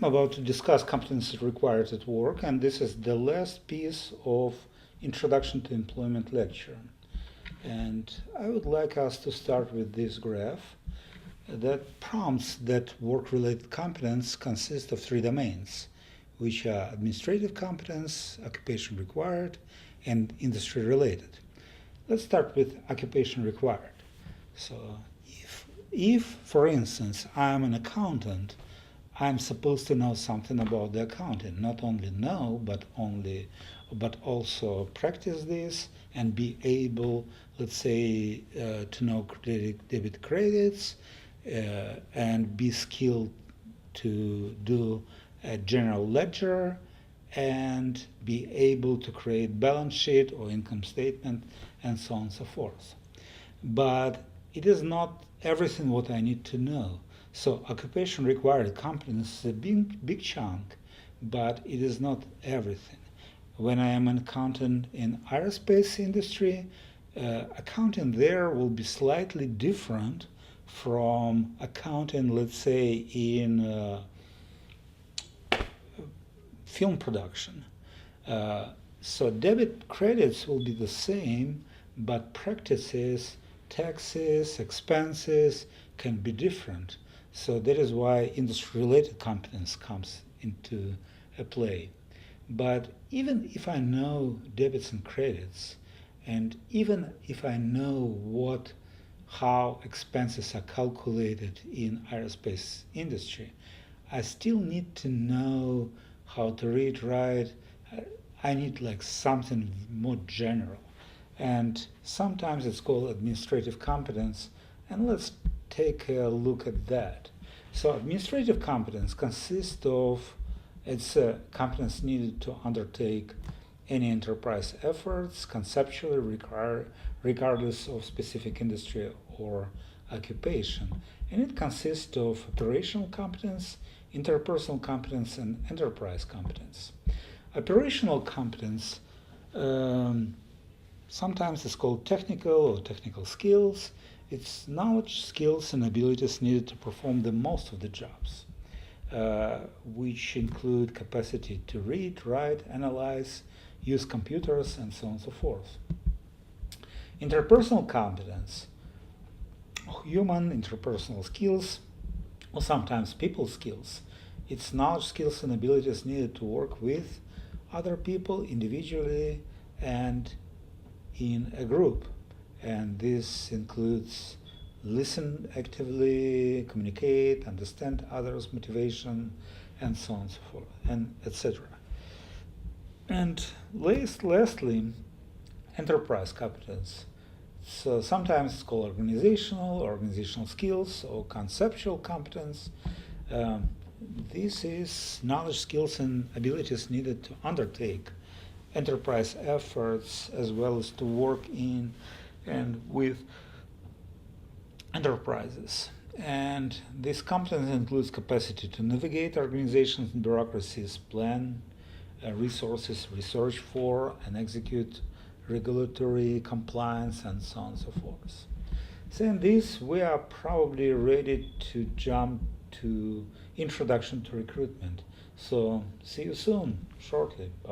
I'm about to discuss competencies required at work, and this is the last piece of Introduction to Employment lecture. And I would like us to start with this graph that prompts that work-related competence consists of three domains, which are administrative competence, occupation required, and industry related. Let's start with occupation required. So if for instance, I'm an accountant, I'm supposed to know something about the accounting, not only know, but also practice this and be able, let's say, to know debit credits and be skilled to do a general ledger and be able to create balance sheet or income statement and so on and so forth. But it is not everything what I need to know. So occupation required competence is a big chunk, but it is not everything. When I am an accountant in aerospace industry, accounting there will be slightly different from accounting, let's say, in film production. So debit credits will be the same, but practices, taxes, expenses can be different. So that is why industry-related competence comes into play. But even if I know debits and credits, and even if I know how expenses are calculated in aerospace industry, I still need to know how to read, write. I need like something more general. And sometimes it's called administrative competence, and let's take a look at that. So administrative competence consists of, it's a competence needed to undertake any enterprise efforts conceptually regardless of specific industry or occupation. And it consists of operational competence, interpersonal competence, and enterprise competence. Operational competence sometimes it's called technical or technical skills. It's knowledge, skills, and abilities needed to perform the most of the jobs, which include capacity to read, write, analyze, use computers, and so on and so forth. Interpersonal competence, human interpersonal skills, or sometimes people skills. It's knowledge, skills, and abilities needed to work with other people individually and in a group. And this includes listen actively, communicate, understand others' motivation, and so on and so forth, and etc. And lastly, enterprise competence. So sometimes it's called organizational skills, or conceptual competence. This is knowledge, skills, and abilities needed to undertake enterprise efforts as well as to work in and with enterprises. And this competence includes capacity to navigate organizations and bureaucracies, plan resources, research for and execute regulatory compliance, and so on and so forth. Saying this, we are probably ready to jump to introduction to recruitment. So see you soon, shortly. Bye.